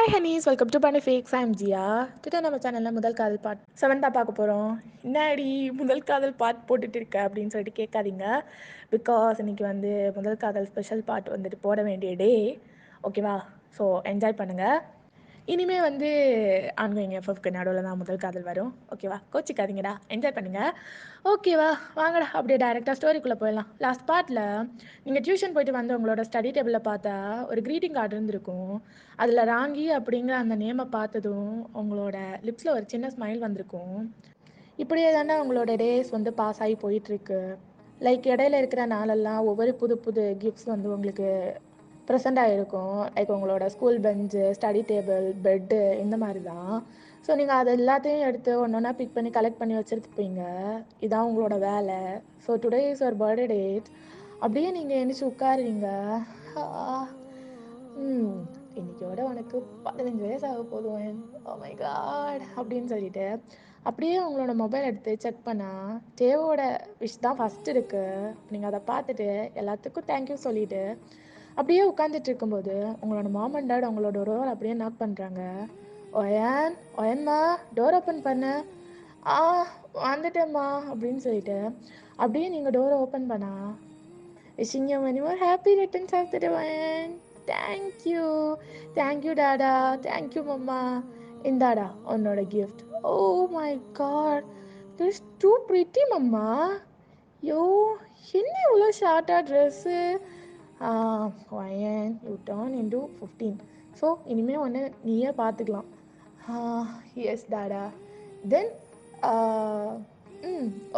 Hi honeys, welcome to பனிஃபிக்ஸ். I'm Jiya. Today நம்ம சேனலில் முதல் காதல் பார்ட் 7 தான் பார்க்க போகிறோம். என்னாடி முதல் காதல் பார்ட் போட்டுட்டு இருக்க அப்படின்னு சொல்லிட்டு கேட்காதீங்க. பிகாஸ் இன்னைக்கு வந்து முதல் காதல் ஸ்பெஷல் பார்ட் வந்துட்டு போட வேண்டிய டே. ஓகேவா? ஸோ என்ஜாய் பண்ணுங்கள். இனிமேல் வந்து ஆன்கோயிங் எஃப்எஃப்க்கு நடுவில் தான் முதல் காதல் வரும். ஓகேவா? கோச்சிக்காதீங்கடா, என்ஜாய் பண்ணுங்கள். ஓகேவா? வாங்கடா அப்படியே டைரெக்டாக ஸ்டோரிக்குள்ளே போயிடலாம். லாஸ்ட் பார்ட்டில் நீங்கள் டியூஷன் போயிட்டு வந்து உங்களோட ஸ்டடி டேபிளில் பார்த்தா ஒரு க்ரீட்டிங் கார்டு இருந்திருக்கும். அதில் ராங்கி அப்படிங்கிற அந்த நேமை பார்த்ததும் உங்களோட லிப்ஸில் ஒரு சின்ன ஸ்மைல் வந்திருக்கும். இப்படியே தானே உங்களோட டேஸ் வந்து பாஸ் ஆகி போயிட்டுருக்கு. லைக் இடையில இருக்கிற நாளெல்லாம் ஒவ்வொரு புது புது கிஃப்ட்ஸ் வந்து உங்களுக்கு ப்ரெசென்ட் ஆகிருக்கும். லைக் உங்களோட ஸ்கூல் பெஞ்சு, ஸ்டடி டேபிள், பெட்டு இந்த மாதிரி தான். ஸோ நீங்கள் அது எல்லாத்தையும் எடுத்து ஒன்று ஒன்றா பிக் பண்ணி கலெக்ட் பண்ணி வச்சுருப்பீங்க. இதான் உங்களோட வேலை. So today is your birthday date. அப்படியே நீங்கள் எழுந்திரிச்சு உட்காருவீங்க. இன்னைக்கோட உனக்கு 15 வயசு ஆக போதும். ஓ மை காட் அப்படின்னு சொல்லிட்டு அப்படியே உங்களோட மொபைல் எடுத்து செக் பண்ணால் தேவோட விஷ் தான் ஃபஸ்ட்டு இருக்குது. நீங்கள் அதை பார்த்துட்டு எல்லாத்துக்கும் தேங்க்யூ சொல்லிவிட்டு அப்படியே உட்காந்துட்டு இருக்கும்போது உங்களோட மாம் அண்ட் டாட் உங்களோட டோர் அப்படியே நாக் பண்ணுறாங்க. ஒயன்மா டோர் ஓப்பன் பண்ணு. ஆ வந்துட்டேம்மா அப்படின்னு சொல்லிட்டு அப்படியே நீங்கள் டோரை ஓப்பன் பண்ணா wishing you many more happy returns of the day, Wayan. Thank you டாடா, தேங்க்யூ மம்மா. இந்தாடா உன்னோட gift. Oh my god, this too pretty mamma. Yo, என்ன இவ்வளோ ஷார்ட்டாக dress. Wayan you turn into 15. So இனிமேல் ஒன்று நீயே பார்த்துக்கலாம். எஸ் டாடா. தென்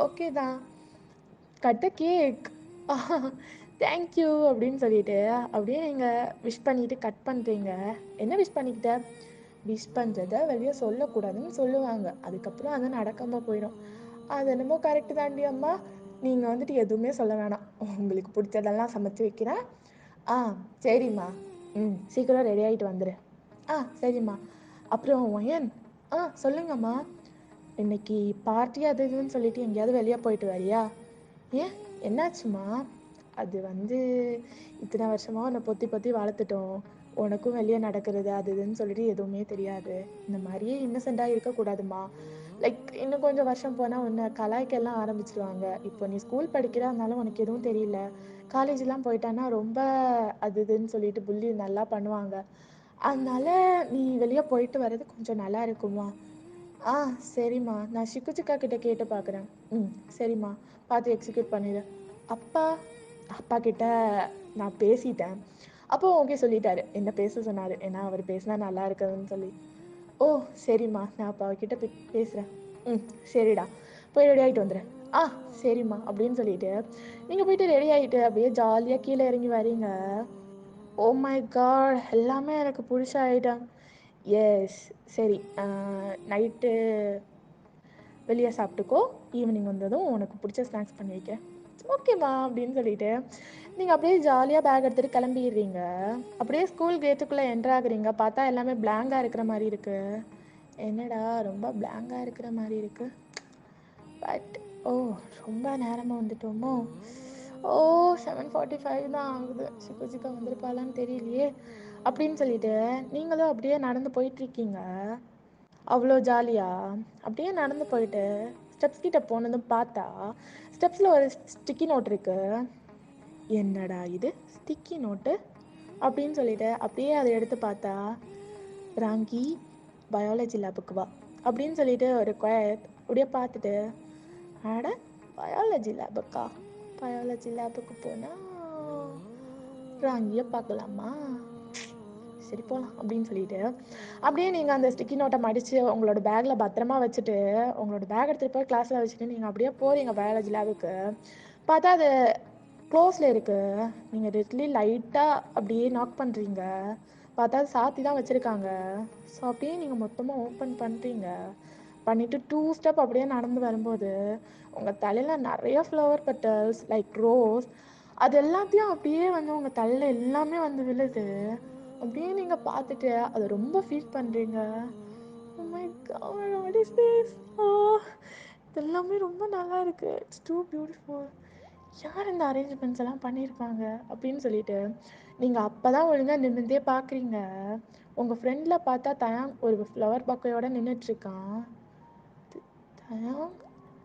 ஓகே தான். Cut cake. தேங்க்யூ அப்படின்னு சொல்லிட்டு அப்படியே நீங்கள் விஷ் பண்ணிவிட்டு கட் பண்ணுறீங்க. என்ன விஷ் பண்ணிக்கிட்ட? விஷ் பண்ணுறத வெளியே சொல்லக்கூடாதுன்னு சொல்லுவாங்க. அதுக்கப்புறம் அது நடக்காமல் போயிடும். அது என்னமோ கரெக்டு தாண்டி அம்மா. நீங்கள் வந்துட்டு எதுவுமே சொல்ல வேணாம். உங்களுக்கு பிடிச்சதெல்லாம் சமைச்சு வைக்கிறேன். சரிம்மா. சீக்கிரம் ரெடி ஆகிட்டு வந்துடு. சரிம்மா. அப்புறம் ஒயன் சொல்லுங்கம்மா. இன்னைக்கு பார்ட்டி அது இதுன்னு சொல்லிட்டு எங்கேயாவது வெளியே போயிட்டு வரியா? ஏன், என்னாச்சுமா? அது வந்து இத்தனை வருஷமாக உன்னை பொத்தி பொத்தி வளர்த்துட்டோம். உனக்கும் வெளியே நடக்கிறது அது இதுன்னு சொல்லிட்டு எதுவுமே தெரியாது. இந்த மாதிரியே இன்னசென்ட்டாக இருக்கக்கூடாதுமா. லைக் இன்னும் கொஞ்சம் வருஷம் போனால் உன்னை கலாய்க்கெல்லாம் ஆரம்பிச்சிருவாங்க. இப்போ நீ ஸ்கூல் படிக்கிறதுனால உனக்கு எதுவும் தெரியல. காலேஜெலாம் போயிட்டான்னா ரொம்ப அது இதுன்னு சொல்லிட்டு புள்ளி நல்லா பண்ணுவாங்க. அதனால நீ வெளியே போயிட்டு வர்றது கொஞ்சம் நல்லா இருக்குமா? சரிம்மா, நான் சிக்குச்சிக்கா கிட்ட கேட்டு பார்க்குறேன். சரிம்மா, பார்த்து எக்ஸிக்யூட் பண்ணிடு. அப்பா கிட்ட நான் பேசிட்டேன். அப்போ ஓகே சொல்லிட்டாரு. என்ன பேச சொன்னார். ஏன்னா அவர் பேசினா நல்லா இருக்குதுன்னு சொல்லி. ஓ சரிம்மா, நான் அப்பா அவர்கிட்ட பேசுகிறேன். சரிடா, போய் ரெடி ஆகிட்டு வந்துடுறேன். சரிம்மா அப்படின்னு சொல்லிட்டு நீங்கள் போயிட்டு ரெடி ஆகிட்டு அப்படியே ஜாலியாக கீழே இறங்கி வரீங்க. ஓ மை காட், எல்லாமே எனக்கு பிடிச்ச ஐட்டம். எஸ், சரி. நைட்டு வெளியே சாப்பிட்டுக்கோ. ஈவினிங் வந்ததும் உனக்கு பிடிச்ச ஸ்நாக்ஸ் பண்ணி வைக்க. ஓகேம்மா அப்படின்னு சொல்லிட்டு நீங்கள் அப்படியே ஜாலியாக பேக் எடுத்துகிட்டு கிளம்பிடுறீங்க. அப்படியே ஸ்கூல் கேட்டுக்குள்ளே என்ட்ராகிறீங்க. பார்த்தா எல்லாமே பிளாங்காக இருக்கிற மாதிரி இருக்குது. என்னடா ரொம்ப பிளாங்காக இருக்கிற மாதிரி இருக்குது. பட் ரொம்ப நேரமாக வந்துட்டோமோ. 7:45 தான் ஆகுது. சிக்கா வந்திருப்பாளான்னு தெரியலையே அப்படின்னு சொல்லிட்டு நீங்களும் அப்படியே நடந்து போயிட்டுருக்கீங்க. அவ்வளோ ஜாலியாக அப்படியே நடந்து போயிட்டு ஸ்டெப்ஸ் கிட்ட போனதும் பார்த்தா ஸ்டெப்ஸில் ஒரு ஸ்டிக்கி நோட் இருக்கு. என்னடா இது ஸ்டிக்கி நோட்டு அப்படின்னு சொல்லிட்டு அப்படியே அதை எடுத்து பார்த்தா ராங்கி பயாலஜி லேபுக்கு வா அப்படின்னு சொல்லிட்டு ஒரு குயட் அப்படியே பார்த்துட்டு ஆட பயாலஜி லேபுக்கு போனால் ராங்கியை பார்க்கலாமா? சரி போகலாம் அப்படின்னு சொல்லிட்டு அப்படியே நீங்கள் அந்த ஸ்டிக்கி நோட்டை மடித்து உங்களோட பேக்கில் பத்திரமா வச்சுட்டு உங்களோட பேக் எடுத்துகிட்டு போய் கிளாஸில் வச்சுட்டு நீங்கள் அப்படியே போகிறீங்க பயாலஜி லேபுக்கு. பார்த்தா அது க்ளோஸில் இருக்குது. நீங்கள் ரெட்லி லைட்டாக அப்படியே நாக் பண்ணுறீங்க. பார்த்தா அது சாத்தி தான் வச்சுருக்காங்க. ஸோ அப்படியே நீங்கள் மொத்தமாக ஓப்பன் பண்ணுறீங்க. பண்ணிவிட்டு 2 ஸ்டெப் அப்படியே நடந்து வரும்போது உங்கள் தலையில் நிறைய ஃப்ளவர் பெட்டல்ஸ் லைக் ரோஸ் அது எல்லாத்தையும் அப்படியே வந்து உங்கள் தலையில் எல்லாமே வந்து விழுது. அப்படியே நீங்கள் பார்த்துட்டு அதை ரொம்ப ஃபீல் பண்ணுறீங்க. Oh my God, what is this? இது எல்லாமே ரொம்ப நல்லா இருக்கு. It's too beautiful. யார் இந்த அரேஞ்ச்மெண்ட்ஸ் எல்லாம் பண்ணியிருப்பாங்க அப்படின்னு சொல்லிட்டு நீங்கள் அப்போ தான் ஒழுங்காக நின்றுந்தே பார்க்குறீங்க. உங்கள் ஃப்ரெண்டில் பார்த்தா தயாங் ஒரு ஃப்ளவர் பக்கையோட நின்றுட்டுருக்கான். தயாங்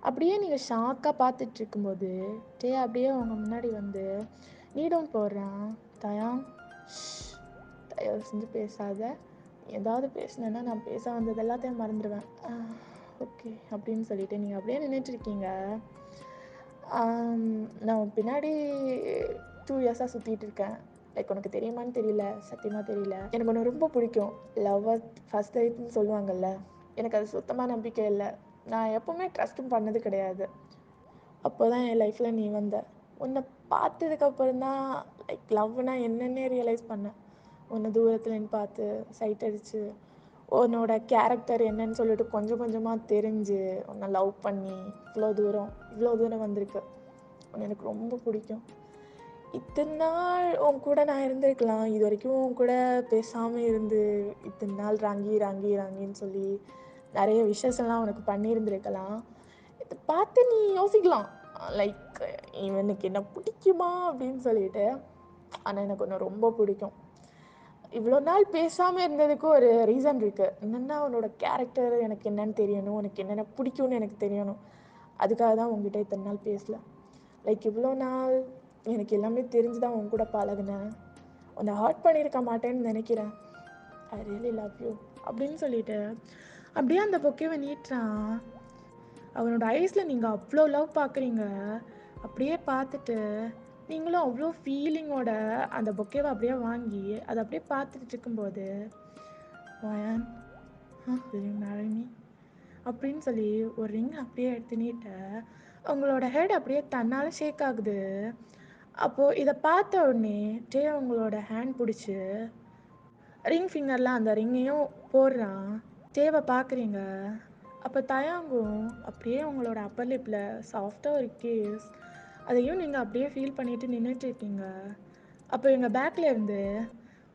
அப்படியே நீங்கள் ஷாக்காக பார்த்துட்டு இருக்கும்போது டே அப்படியே அவங்க முன்னாடி வந்து நீடும் போடுறான். தயாங் தயவு செஞ்சு பேசாத, ஏதாவது பேசினேன்னா நான் பேச வந்தது எல்லாத்தையும் மறந்துடுவேன். ஓகே அப்படின்னு சொல்லிட்டு நீங்கள் அப்படியே நின்றுட்டுருக்கீங்க. நான் பின்னாடி 2 இயர்ஸாக சுற்றிட்டு இருக்கேன். லைக் உனக்கு தெரியுமான்னு தெரியல, சத்தியமாக தெரியல. எனக்கு ஒன்று ரொம்ப பிடிக்கும். லவ் அட் ஃபர்ஸ்ட் சைட்னு சொல்லுவாங்கல்ல, எனக்கு அது சுத்தமாக நம்பிக்கை இல்லை. நான் எப்போவுமே ட்ரஸ்ட்டும் பண்ணது கிடையாது. அப்போ தான் என் லைஃப்பில் நீ வந்த. உன்னை பார்த்ததுக்கப்புறம் தான் லைக் லவ்னா என்னென்னே ரியலைஸ் பண்ணேன். உன்னை தூரத்துலேருந்து பார்த்து சைட் அடித்து உன்னோட கேரக்டர் என்னன்னு சொல்லிட்டு கொஞ்சம் கொஞ்சமாக தெரிஞ்சு உன்னை லவ் பண்ணி இவ்வளோ தூரம் வந்திருக்கு. உன்னை எனக்கு ரொம்ப பிடிக்கும். இத்தனை நாள் உன் கூட நான் இருந்திருக்கலாம். இது வரைக்கும் உன் கூட பேசாமல் இருந்து இத்தனை நாள் ராங்கின்னு சொல்லி நிறைய விஷஸ் எல்லாம் உனக்கு பண்ணியிருந்திருக்கலாம். இதை பார்த்து நீ யோசிக்கலாம், லைக் இவனுக்கு என்ன பிடிக்குமா அப்படின்னு சொல்லிட்டு. ஆனால் எனக்கு ஒன்று ரொம்ப பிடிக்கும். இவ்வளோ நாள் பேசாமல் இருந்ததுக்கு ஒரு ரீசன் இருக்குது. என்னென்னா உன்னோட கேரக்டர் எனக்கு என்னன்னு தெரியணும், உனக்கு என்னென்ன பிடிக்கும்னு எனக்கு தெரியணும். அதுக்காக தான் உங்ககிட்ட இத்தனை நாள் பேசல. லைக் இவ்வளோ நாள் எனக்கு எல்லாமே தெரிஞ்சு தான் உன் கூட பழகுனேன். உன்னை ஹர்ட் பண்ணியிருக்க மாட்டேன்னு நினைக்கிறேன். ஐ ரியலி லவ் யூ அப்படின்னு சொல்லிட்டு அப்படியே அந்த பொக்கேவை நீட்டுறான். அவனோட ஐஸில் நீங்கள் அவ்வளோ லவ் பார்க்குறீங்க. அப்படியே பார்த்துட்டு நீங்களும் அவ்வளோ ஃபீலிங்கோட அந்த பொக்கேவை அப்படியே வாங்கி அதை அப்படியே பார்த்துட்டு இருக்கும்போது Wayan will you marry me அப்படின்னு சொல்லி ஒரு ரிங் அப்படியே எடுத்து நீட்ட அவங்களோட ஹெட் அப்படியே தன்னால் ஷேக் ஆகுது. அப்போது இதை பார்த்த உடனே டே அவங்களோட ஹேண்ட் பிடிச்சி ரிங் ஃபிங்கர்லாம் அந்த ரிங்கையும் போடுறான். தேவை பார்க்குறீங்க. அப்போ தயாங்கும் அப்படியே உங்களோட அப்பர் லிப்பில் சாஃப்டாக ஒரு கேஸ், அதையும் நீங்கள் அப்படியே ஃபீல் பண்ணிட்டு நின்றுட்டுருக்கீங்க. அப்போ எங்கள் பேக்கில் இருந்து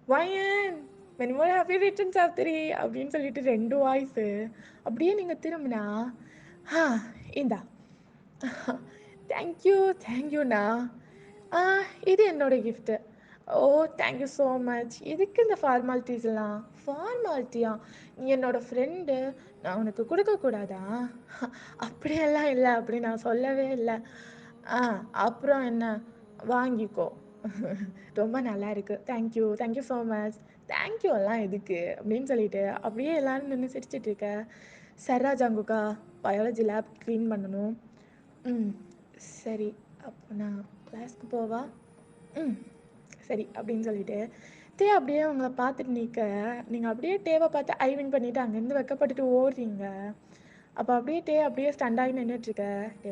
Wayan many more happy returns of the day அப்படின்னு சொல்லிட்டு 2 வாய்ஸு அப்படியே நீங்கள் திரும்பினா இந்தா தேங்க்யூண்ணா. இது என்னோட கிஃப்ட்டு. ஓ தேங்க்யூ ஸோ மச். எதுக்கு இந்த ஃபார்மாலிட்டிஸ்லாம்? ஃபார்மாலிட்டியா? நீ என்னோட ஃப்ரெண்டு, நான் உனக்கு கொடுக்கக்கூடாதா? அப்படியெல்லாம் இல்லை, அப்படி நான் சொல்லவே இல்லை. அப்புறம் என்ன, வாங்கிக்கோ. ரொம்ப நல்லா இருக்கு. Thank you so much. தேங்க்யூ எல்லாம் எதுக்கு அப்படின்னு சொல்லிட்டு அப்படியே எல்லாரும் நின்று சிரிச்சிட்டு இருக்க. சர்ரா ஜாங்குக்கா, பயாலஜி லேப் க்ளீன் பண்ணணும். சரி, அப்போ நான் கிளாஸ்க்கு போவா? சரி அப்படின்னு சொல்லிட்டு டே அப்படியே அவங்கள பார்த்துட்டு நிற்க, நீங்கள் அப்படியே டேவை பார்த்து ஐவின் பண்ணிவிட்டு அங்கேருந்து வெக்கப்பட்டுட்டு ஓடுறீங்க. அப்போ அப்படியே டே அப்படியே ஸ்டண்டாகி நின்றுட்டுருக்க. டே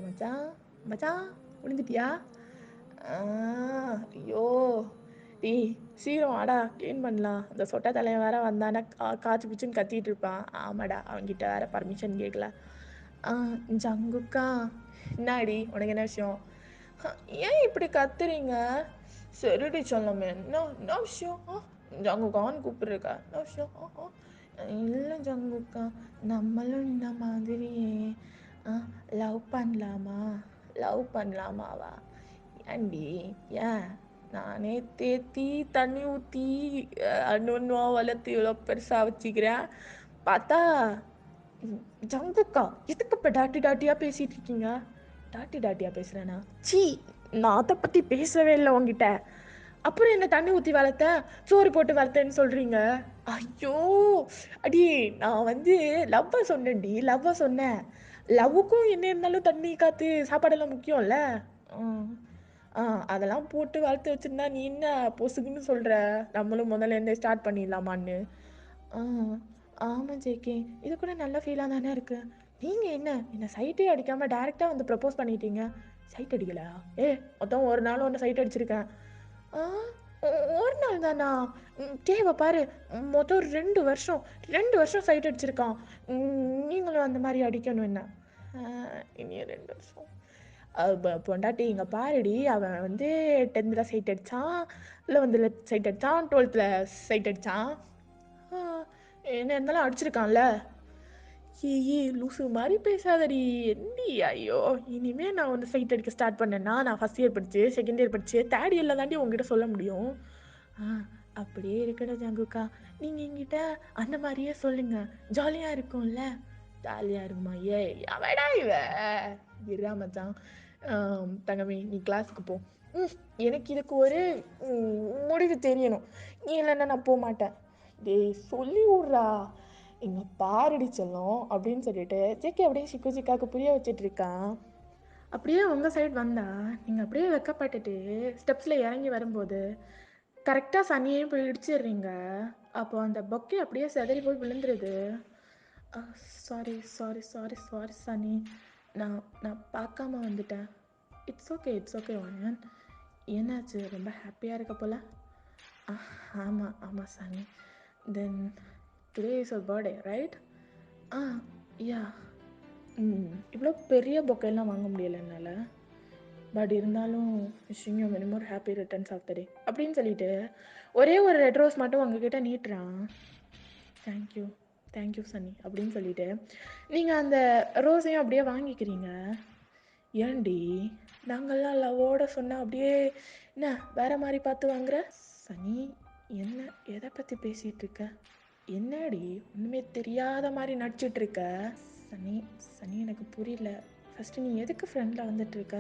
மச்சான் விழுந்துட்டியா? ஐயோ டீ சீரம் வாடா க்ளீன் பண்ணலாம். அந்த சொட்டை தலையை வேற வந்தானே காய்ச்சி பிச்சுன்னு கத்திட்டு இருப்பான். ஆமாடா, அவன்கிட்ட வேற பர்மிஷன் கேட்கல. ஜங்குக்கா என்னாடி உனக்கு என்ன விஷயம்? ஏன் இப்படி கத்துறீங்க? சரிடி சொல்லமே, என்ன விஷயம்? ஜங்குக்கான்னு கூப்பிடுறக்கா, என்ன விஷயம்? இல்லை ஜங்குக்கா, நம்மளும் இந்த மாதிரியே லவ் பண்ணலாமாவா? ஏன்டி? ஏன்? நானே தேத்தி தண்ணி ஊற்றி ஒன்று வளர்த்து இவ்வளோ பெருசாக வச்சுக்கிறேன். பார்த்தா ஜங்குக்கா எதுக்கு இப்போ டாட்டியாக பேசிகிட்டு இருக்கீங்க? டாட்டியாக பேசுகிறேன்னா? சீ, நான் அதை பற்றி பேசவே இல்லை உங்ககிட்ட. அப்புறம் என்ன தண்ணி ஊற்றி வளர்த்த, சோறு போட்டு வளர்த்தேன்னு சொல்கிறீங்க? ஐயோ அடி, நான் வந்து லவ்வை சொன்னேன். லவ்வுக்கும் என்ன இருந்தாலும் தண்ணி காற்று சாப்பாடெல்லாம் முக்கியம்ல. அதெல்லாம் போட்டு வளர்த்து வச்சுருந்தா நீ என்ன பொசுக்குன்னு சொல்கிற? நம்மளும் முதல்ல இருந்தே ஸ்டார்ட் பண்ணிடலாமான்னு. ஆமாம் ஜேகே, இது கூட நல்ல ஃபீலாக தானே இருக்குது. நீங்கள் என்ன சைட்டே அடிக்காமல் டேரெக்டாக வந்து ப்ரப்போஸ் பண்ணிட்டீங்க. சைட் அடிக்கலா? மொத்தம் ஒரு நாள் ஒன்று சைட் அடிச்சிருக்கேன். ஒரு நாள் தானா? தேவை பாரு, மொத்தம் 2 வருஷம் சைட் அடிச்சிருக்கான். நீங்களும் அந்த மாதிரி அடிக்கணும் என்ன? இனி 2 வருஷம் பொண்டாட்டி இங்கே பாருடி, அவன் வந்து 10th சைட் அடித்தான், 11th சைட் அடித்தான், 12th சைட் அடித்தான். என்ன இருந்தாலும் அடிச்சிருக்கான்ல. லூசு மாதிரி பேசாதடி என்னடி. ஐயோ, இனிமேல் நான் வந்து சைட் அடிக்க ஸ்டார்ட் பண்ணேன்னா நான் ஃபஸ்ட் இயர் படித்து, செகண்ட் இயர் படித்து, தேர்ட் இயரில் தாண்டி உங்ககிட்ட சொல்ல முடியும். ஆ அப்படியே இருக்கட்டும் ஜங்குக்கா. நீங்க என்கிட்ட அந்த மாதிரியே சொல்லுங்க. ஜாலியா இருக்கும்ல. ஜாலியா இருக்குமா? ஏய் அவடா இவ. இருடா மச்சான். தங்கமி நீ கிளாஸுக்கு போ. ம் எனக்கு இதுக்கு ஒரு முடிவு தெரியணும். நீ இல்லைன்னா நான் போக மாட்டேன். டேய் சொல்லி விட்றா. இங்க பாருடி செல்லம் அப்படின்னு சொல்லிட்டு ஜேகே அப்படியே சிக்கு சிக்காக்கு புரிய வச்சிட்டு இருக்கான். அப்படியே உங்கள் சைடு வந்தா நீங்கள் அப்படியே வெக்கப்பட்டுட்டு ஸ்டெப்ஸில் இறங்கி வரும்போது கரெக்டாக சனியையும் போய் இடிச்சிடுறீங்க. அப்போ அந்த பொக்கே அப்படியே செதறி போய் விழுந்துருது. சாரி சாரி சாரி சாரி சனி. நான் நான் பார்க்காம வந்துட்டேன். இட்ஸ் ஓகே வாயன். என்னாச்சு ரொம்ப ஹாப்பியாக இருக்க போல? ஆமாம் ஆமாம் சனி. Then today is your birthday right? Ah yeah. இவ்வளோ பெரிய பொக்கையெல்லாம் வாங்க முடியலை என்னால். பட் இருந்தாலும் wishing you many more happy returns of the day அப்படின்னு சொல்லிட்டு ஒரே ஒரு ரெட் ரோஸ் மட்டும் உங்ககிட்ட நீட்டுறான். தேங்க்யூ தேங்க்யூ சன்னி அப்படின்னு சொல்லிட்டு நீங்கள் அந்த ரோஸையும் அப்படியே வாங்கிக்கிறீங்க. ஏன்டி நாங்கள்லாம் லவ்வோட சொன்னால் அப்படியே என்ன வேற மாதிரி பார்த்து வாங்குற? சனி என்ன எதை பற்றி பேசிகிட்டு இருக்க? என்னடி ஒன்றுமே தெரியாத மாதிரி நடிச்சிட்டு இருக்க? சனி சனி எனக்கு புரியல. ஃபஸ்ட்டு நீ எதுக்கு ஃப்ரெண்டில் வந்துட்டுருக்க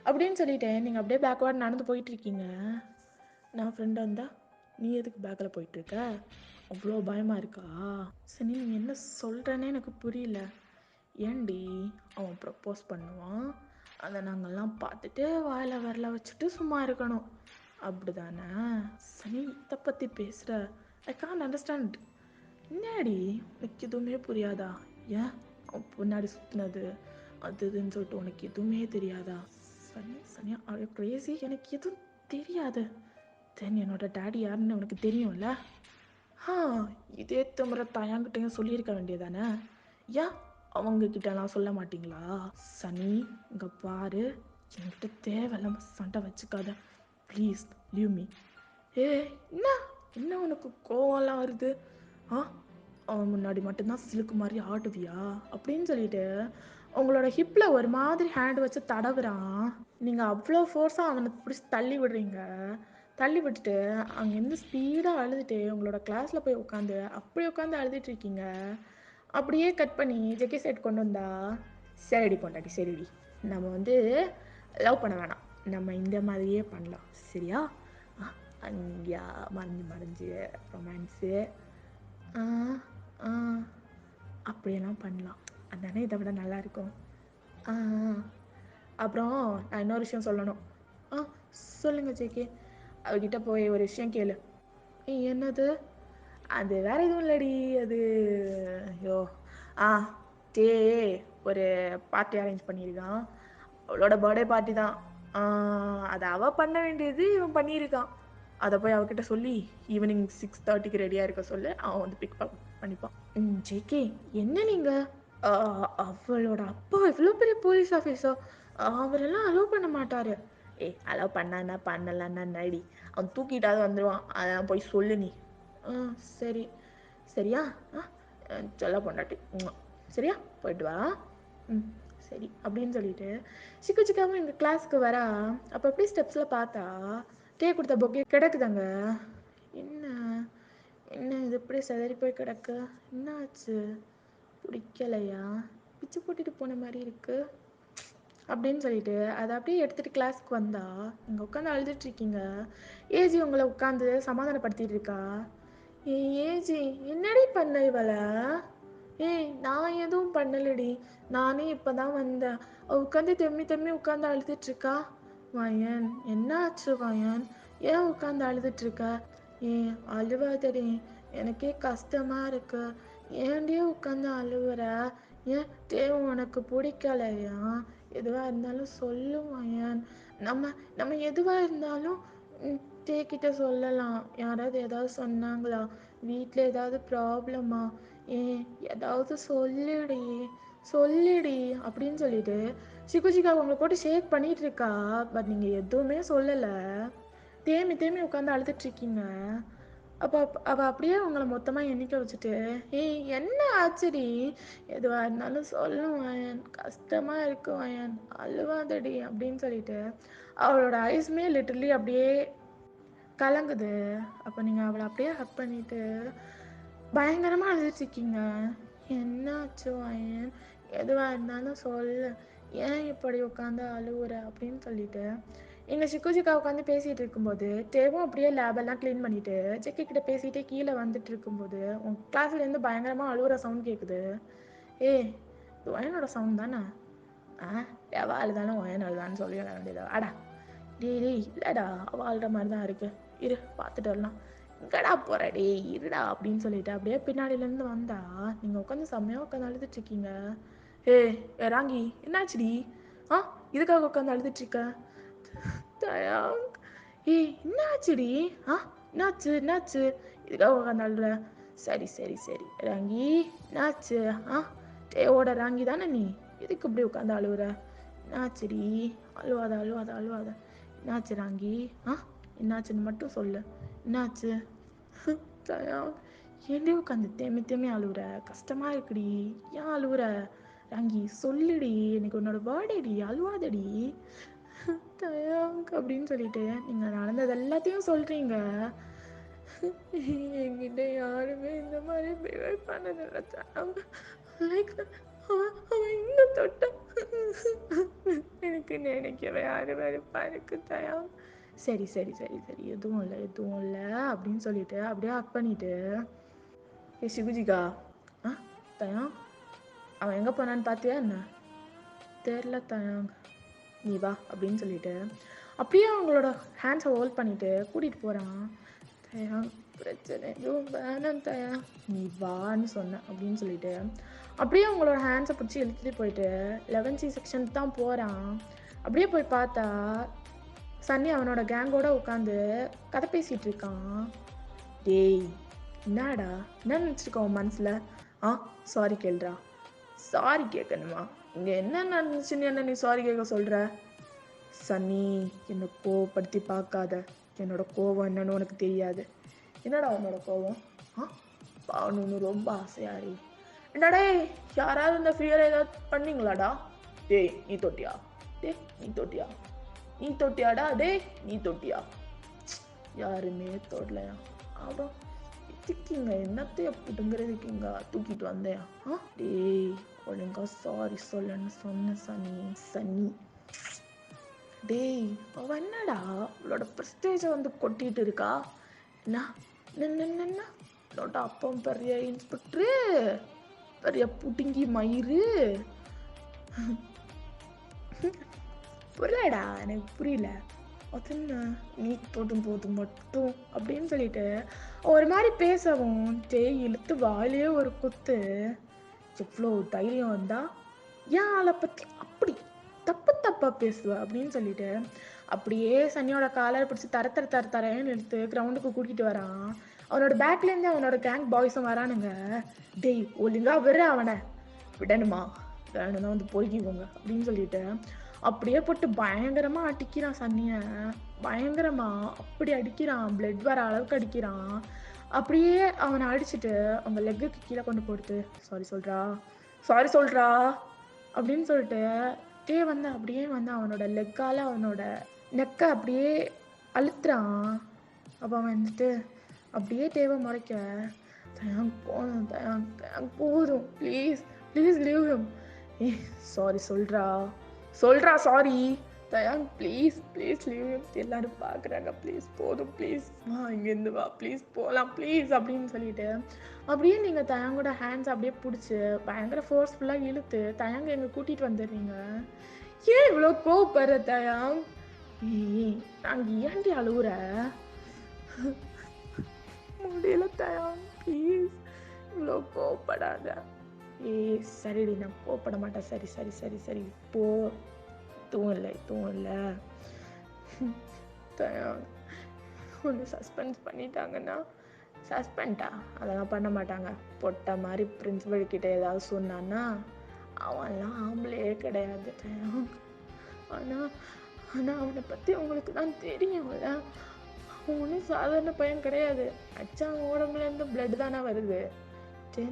அப்படின்னு சொல்லிட்டு நீங்கள் அப்படியே பேக்வேர்ட் நடந்து போயிட்டுருக்கீங்க. நான் ஃப்ரெண்டாக இருந்தா நீ எதுக்கு பேக்கில் போயிட்டுருக்க? அவ்வளோ பயமாக இருக்கா? சனி நீ என்ன சொல்கிறேன்னே எனக்கு புரியல. ஏன்டி அவன் ப்ரப்போஸ் பண்ணுவான், அதை நாங்கள்லாம் பார்த்துட்டு வாயில் வரல வச்சுட்டு சும்மா இருக்கணும் அப்படி தானே? சனி இதை பற்றி பேசுகிற? I can't understand. என்னடி உனக்கு எதுவுமே புரியாதா? ஏன் அவன் பின்னாடி சுற்றினது அது இதுன்னு சொல்லிட்டு உனக்கு எதுவுமே தெரியாதா? சனி சனியா அவ்வளோ க்ரேசி. எனக்கு எதுவும் தெரியாது. தென் என்னோட டேடி யாருன்னு உனக்கு தெரியும்ல? ஆ இதே திமுறை தாயாங்கிட்டையும் சொல்லியிருக்க வேண்டியதானே? ஏன் அவங்கக்கிட்டலாம் சொல்ல மாட்டிங்களா? சனி இங்கே பாரு, என்கிட்ட தேவையில்லாம சண்டை வச்சுக்காத ப்ளீஸ் லீவ் மீ. ஏ என்ன என்ன உனக்கு கோவம்லாம் வருது? ஆ அவன் முன்னாடி மட்டும்தான் சிலுக்கு மாதிரி ஆடுவியா அப்படின்னு சொல்லிட்டு உங்களோட ஹிப்பில் ஒரு மாதிரி ஹேண்ட் வச்சு தடவுறான். நீங்கள் அவ்வளோ ஃபோர்ஸாக அவனை பிடிச்சி தள்ளி விடுறீங்க. தள்ளி விட்டுட்டு அங்கேருந்து ஸ்பீடாக அழுதுட்டு உங்களோட கிளாஸில் போய் உட்காந்து அப்படி உட்காந்து அழுதுட்டு இருக்கீங்க. அப்படியே கட் பண்ணி ஜெக்கி சைட் கொண்டு வந்தா, சரிடி பொண்டாட்டி சரிடி, நம்ம வந்து லவ் பண்ண வேணாம், நம்ம இந்த மாதிரியே பண்ணலாம் சரியா? அங்கேயா மறைஞ்சு மறைஞ்சு ரொமான்ஸு அப்படியெல்லாம் பண்ணலாம். அதானே இதை விட நல்லா இருக்கும். அப்புறம் நான் இன்னொரு விஷயம் சொல்லணும். சொல்லுங்கள் ஜேகே. அவகிட்ட போய் ஒரு விஷயம் கேளு. என்னது? அது வேற எதுவும் இல்லடி. அது ஐயோ ஆ டே ஒரு பார்ட்டி அரேஞ்ச் பண்ணியிருக்கான். அவளோட பர்த்டே பார்ட்டி தான். அதை அவள் பண்ண வேண்டியது இவன் பண்ணியிருக்கான். அதை போய் அவகிட்ட சொல்லி ஈவினிங் 6:30க்கு ரெடியாக இருக்க சொல்லு. அவன் வந்து பிக் பண்ணிப்பான். ஜேகே என்ன நீங்கள்? அவளோட அப்பா எவ்வளோ பெரிய போலீஸ் ஆஃபீஸர், அவரெல்லாம் அலோவ் பண்ண மாட்டார். அலோவ் பண்ணானா பண்ணலன்னா நடி, அவன் தூக்கிட்டாவது வந்துடுவான். அதான் போய் சொல்லு நீ. சரி சரியா? சொல்ல பொண்டாட்டி சரியா? போயிட்டு வா. சரி அப்படின்னு சொல்லிட்டு சிக்கு சிக்காமல் எங்கள் கிளாஸுக்கு வரா. அப்போ அப்படியே ஸ்டெப்ஸில் பார்த்தா டே கொடுத்த பொக்கே கிடக்குதாங்க. என்ன என்ன இது இப்படி செதறி போய் கிடக்கு? என்ன ஆச்சு? பிடிக்கலையா? பிச்சு போட்டுட்டு போன மாதிரி இருக்கு அப்படின்னு சொல்லிட்டு அதை அப்படியே எடுத்துகிட்டு கிளாஸ்க்கு வந்தா இங்கே உட்காந்து அழுதுட்ருக்கீங்க. ஏஜி உங்களை உட்காந்து சமாதானப்படுத்திட்டு இருக்கா. ஏஜி என்னடி பண்ண இவளை? நான் எதுவும் பண்ணலடி, நானே இப்போ தான் வந்தேன். உட்காந்து தெம்மி தெம்மி உட்காந்து அழுதுட்ருக்கா. வயன் என்ன ஆச்சு வயன்? ஏன் உட்காந்து அழுதுட்ருக்க? அழுவாதடி, எனக்கே கஷ்டமாக இருக்கு. ஏன்டி உட்காந்து அழுவுற? ஏன் தேவை உனக்கு பிடிக்கலையா? எதுவாக இருந்தாலும் சொல்லுவாயன். நம்ம எதுவாக இருந்தாலும் தேக்கிட்ட சொல்லலாம். யாராவது ஏதாவது சொன்னாங்களா? வீட்டில் ஏதாவது ப்ராப்ளமா? ஏதாவது சொல்லுடி சொல்லுடி அப்படின்னு சொல்லிட்டு சிக்குச்சிக்கா உங்களை போட்டு ஷேக் பண்ணிட்டு இருக்கா. பட் நீங்கள் எதுவுமே சொல்லலை. தேமி தேமி உட்காந்து அழுதுட்ருக்கீங்க. அப்போ அவள் அப்படியே உங்களை மொத்தமாக எண்ணிக்க வச்சுட்டு என்ன ஆச்சுடி? எதுவாக இருந்தாலும் சொல்லுவாயன், கஷ்டமாக இருக்குவாயன், அழுவாதடி அப்படின்னு சொல்லிட்டு அவளோட ஐஸ்மே லிட்டர்லி அப்படியே கலங்குது. அப்போ நீங்கள் அவளை அப்படியே ஹக் பண்ணிட்டு பயங்கரமாக அழுதுட்ருக்கீங்க. என்னாச்சு அயன், எதுவாக இருந்தாலும் சொல்லு, ஏன் இப்படி உட்காந்து அழுவுற அப்படின்னு சொல்லிட்டு எங்கள் சிக்குஜிக்கா உட்காந்து பேசிகிட்டு இருக்கும்போது தேவும் அப்படியே லேபெல்லாம் க்ளீன் பண்ணிவிட்டு ஜெக்கி கிட்ட பேசிகிட்டே கீழே வந்துட்டு இருக்கும்போது உன் கிளாஸ்லேருந்து பயங்கரமாக அழுகுற சவுண்ட் கேட்குது. இது ஒயனோட சவுண்ட் தானே? எவள் அழுதானே ஒயன் அழுதான்னு சொல்லி வேண்டியதா? அடா டேய் இல்லைடா, அவள் அழுற மாதிரி தான் இருக்கு, இரு பார்த்துட்டு வரலாம். இங்கடா போற டேய், இருடா அப்படின்னு சொல்லிட்டு அப்படியே பின்னாடியிலேருந்து வந்தா நீங்கள் உட்காந்து செம்மையாக உட்காந்து அழுதுட்ருக்கீங்க. ராங்கி என்னாச்சுடி? இதுக்காக உட்காந்து அழுதுட்ருக்க? தயாங் என்னாச்சுடி? என்னாச்சு இதுக்காக உட்காந்து அழுற? சரி சரி சரி ராங்கி, என்னாச்சு? டேவோட ராங்கி தானே நீ, எதுக்கு இப்படி உட்காந்து அழுவுற? என்னாச்சுடி? அழுவாத. என்னாச்சு ராங்கி? என்னாச்சுன்னு மட்டும் சொல்லு, என்னாச்சு? தயாங் ஏன்டி உட்காந்து தேமி அழுவுற? கஷ்டமா இருக்குடி, ஏன் அழுவுற? ராங்கி சொல்லுடி, எனக்கு உன்னோட பர்த்டேடி, அழுவாதடி. தயாங் அப்படின்னு சொல்லிட்டு நீங்கள் நடந்தது எல்லாத்தையும் சொல்கிறீங்க. என்கிட்ட யாருமே இந்த மாதிரி பிஹேவ் பண்ணதில்லை தயாங். லைக் அவன் இன்னும் தொட்டான், எனக்கு நினைக்கவே யாரு வெறுப்பா இருக்கு தயாங். சரி எதுவும் இல்லை அப்படின்னு சொல்லிட்டு அப்படியே ஹக் பண்ணிட்டு சிகுஜிகா தயாங் அவன் எங்கே போனான்னு பார்த்தியா என்ன? தெரில தயாங், நீ வா அப்படின்னு சொல்லிட்டு அப்படியே அவங்களோட ஹேண்ட்ஸை ஹோல்ட் பண்ணிட்டு கூட்டிகிட்டு போகிறான். தயாங் பிரச்சனை எதுவும் வேணாம் தயாங், நீ வான்னு சொன்ன அப்படின்னு சொல்லிட்டு அப்படியே அவங்களோட ஹேண்ட்ஸை பிடிச்சி இழுத்துட்டு போயிட்டு 11C செக்ஷன் தான் போகிறான். அப்படியே போய் பார்த்தா சன்னி அவனோட கேங்கோட உட்காந்து கதை பேசிகிட்டு இருக்கான். டேய் என்னடா, என்ன நினச்சிருக்கோம் உன் மனசில்? சாரி கேள்றா. சாரி கேட்கணுமா? இங்கே என்ன நடந்துச்சுன்னு என்ன நீ சாரி கேட்க சொல்கிற? சன்னி என்னை கோவப்படுத்தி பார்க்காத, என்னோட கோவம் என்னன்னு உனக்கு தெரியாது. என்னடா உன்னோட கோவம்? பாவணுன்னு ரொம்ப ஆசையாரி. என்னடே யாராவது இந்த ஃபியர் ஏதாவது பண்ணீங்களாடா? டேய் நீ தொட்டியா? நீ தொட்டியாடா? நீ தொட்டியா? யாருமே தொடலையா? அப்புறம் திக்கிங்க என்னத்தைய புடுங்கிறதுக்குங்க தூக்கிட்டு வந்தேன். டேய் ஒழுங்கா சாரி சொல்லன்னு சொன்ன சனி. டேய் அவ என்னடா அவளோட ப்ரெஸ்டேஜை வந்து கொட்டிட்டு இருக்கா? என்ன என்னோட அப்பம் பெரிய இன்ஸ்பெக்டரு, பெரிய புடுங்கி மயிறு. புரியலடா, எனக்கு புரியல. அது என்ன நீ தொட்டும் போது மட்டும் அப்படின்னு சொல்லிட்டு ஒரு மாதிரி பேசவும் டேய் இழுத்து வாயிலே ஒரு குத்து. எவ்வளோ தைரியம் வந்தா ஏன் ஆளை பற்றி அப்படி தப்பா பேசுவ அப்படின்னு சொல்லிட்டு அப்படியே சன்னியோட காலரை பிடிச்சி தரேன்னு எடுத்து கிரவுண்டுக்கு கூட்டிகிட்டு வரான். அவனோட பேக்லேருந்து அவனோட கேங் பாய்ஸும் வரானுங்க. டேய் ஒழுங்கா விட அவனை, விடணுமா? வேணும்னா வந்து பொறுக்கிக்கோங்க அப்படின்னு சொல்லிட்டு அப்படியே போட்டு பயங்கரமா அடிக்கிறான் சன்னிய. பயங்கரமா அப்படி அடிக்கிறான், பிளட் வர அளவுக்கு அடிக்கிறான். அப்படியே அவனை அடிச்சுட்டு அவங்க லெக்குக்கு கீழே கொண்டு போடுத்து சாரி சொல்றா அப்படின்னு சொல்லிட்டு அப்படியே வந்து அவனோட லெக்கால அவனோட நெக்கை அப்படியே அழுத்துறான். அப்போ அவன் வந்துட்டு அப்படியே தேவை முறைக்க, தயாங் போதும் ப்ளீஸ் லீவ் ஹிம். சாரி சொல்றா சாரி தயாங் ப்ளீஸ் லீவ் ஹிம், எல்லாரும் பார்க்குறாங்க ப்ளீஸ், போதும் ப்ளீஸ் இங்கேருந்து வா ப்ளீஸ் போகலாம் ப்ளீஸ் அப்படின்னு சொல்லிட்டு அப்படியே நீங்கள் தயாங்கோட ஹேண்ட்ஸ் அப்படியே பிடிச்சி பயங்கர ஃபோர்ஸ்ஃபுல்லாக இழுத்து தயாங்க எங்கே கூட்டிகிட்டு வந்துடுறீங்க. ஏன் இவ்வளோ கோவப்படுற தயாங்? நாங்கள் ஏன்டி அழுகுற? முடியல தயாங் ப்ளீஸ், இவ்வளோ கோவப்படாத. சரிடி நான் கோவப்பட மாட்டேன். சரி போ, தூவும் இல்லை. தயாங் ஒன்று சஸ்பெண்ட் பண்ணிட்டாங்கன்னா சஸ்பெண்டா அதெல்லாம் பண்ண மாட்டாங்க. பொட்ட மாதிரி பிரின்சிபல் கிட்ட ஏதாவது சொன்னான்னா அவன்லாம் ஆம்பளையே கிடையாது தயாங். ஆனால் அவனை பற்றி உங்களுக்கு தான் தெரியும்ல, அவன் ஒன்றும் சாதாரண பையன் கிடையாது. அச்சா உடம்புலேருந்து பிளட் தானே வருது.